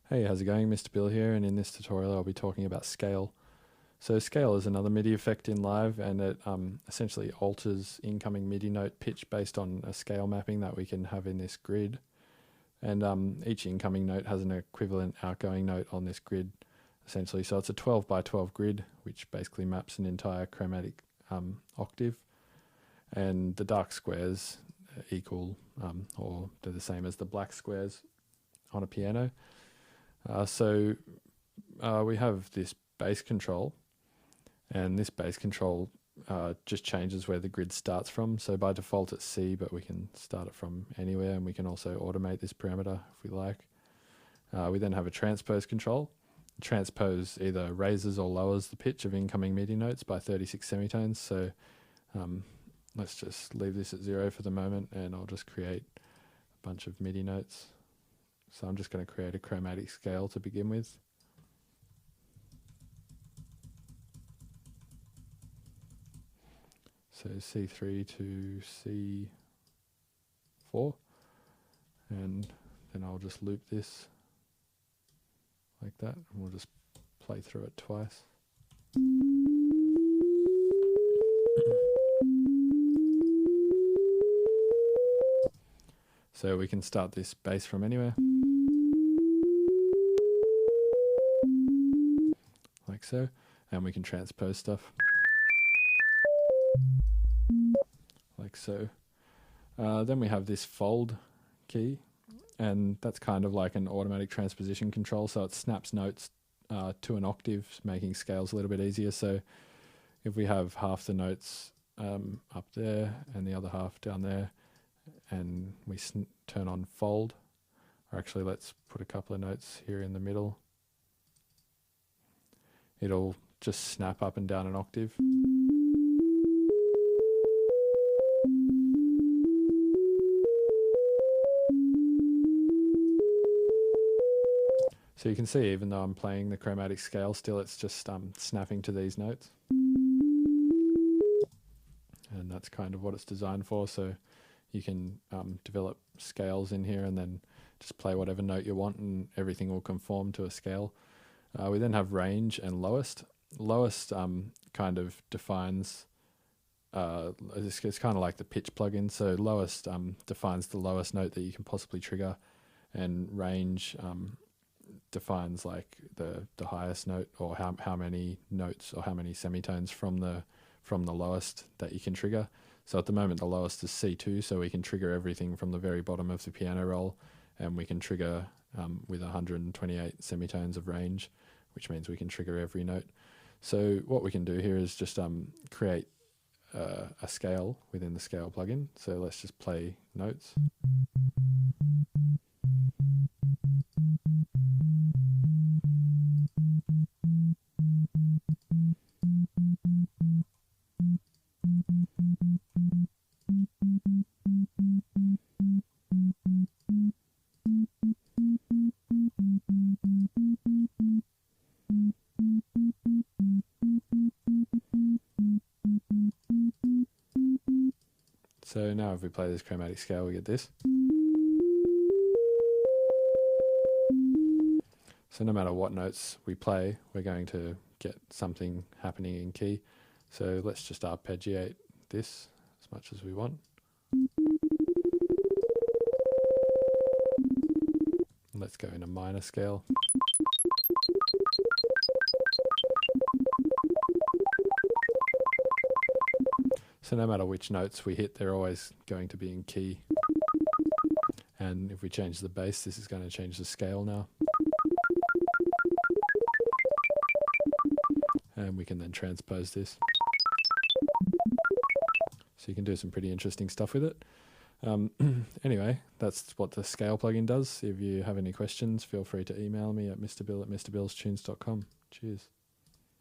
Hey, how's it going? Mr. Bill here, and in this tutorial I'll be talking about scale. So scale is another MIDI effect in Live, and it essentially alters incoming MIDI note pitch based on a scale mapping that we can have in this grid. And each incoming note has an equivalent outgoing note on this grid, essentially. So it's a 12 by 12 grid, which basically maps an entire chromatic octave. And the dark squares equal, or they're the same as the black squares on a piano. So we have this bass control, and this bass control just changes where the grid starts from. So by default it's C, but we can start it from anywhere, and we can also automate this parameter if we like. We then have a transpose control. Transpose either raises or lowers the pitch of incoming MIDI notes by 36 semitones. So let's just leave this at 0 for the moment, and I'll just create a bunch of MIDI notes. So I'm just going to create a chromatic scale to begin with. So C3 to C4, and then I'll just loop this like that, and we'll just play through it twice. So we can start this bass from anywhere, like so, and we can transpose stuff, like so. Then we have this fold key, and that's kind of like an automatic transposition control, so it snaps notes to an octave, making scales a little bit easier. So if we have half the notes up there and the other half down there, and we turn on fold, or actually let's put a couple of notes here in the middle, it'll just snap up and down an octave. So you can see, even though I'm playing the chromatic scale, still it's just snapping to these notes. And that's kind of what it's designed for. So you can develop scales in here and then just play whatever note you want, and everything will conform to a scale. We then have range and lowest. Lowest kind of defines, it's kind of like the pitch plugin. So lowest defines the lowest note that you can possibly trigger, and range defines like the highest note, or how many notes or how many semitones from the lowest that you can trigger. So at the moment the lowest is C2, so we can trigger everything from the very bottom of the piano roll, and we can trigger with 128 semitones of range, which means we can trigger every note. So what we can do here is just create a scale within the scale plugin. So let's just play notes. So now if we play this chromatic scale, we get this. So no matter what notes we play, we're going to get something happening in key. So let's just arpeggiate this as much as we want. Let's go in a minor scale. So no matter which notes we hit, they're always going to be in key. And if we change the bass, this is going to change the scale now. And we can then transpose this. So you can do some pretty interesting stuff with it. Anyway, that's what the scale plugin does. If you have any questions, feel free to email me at mrbill@mrbillstunes.com. Cheers.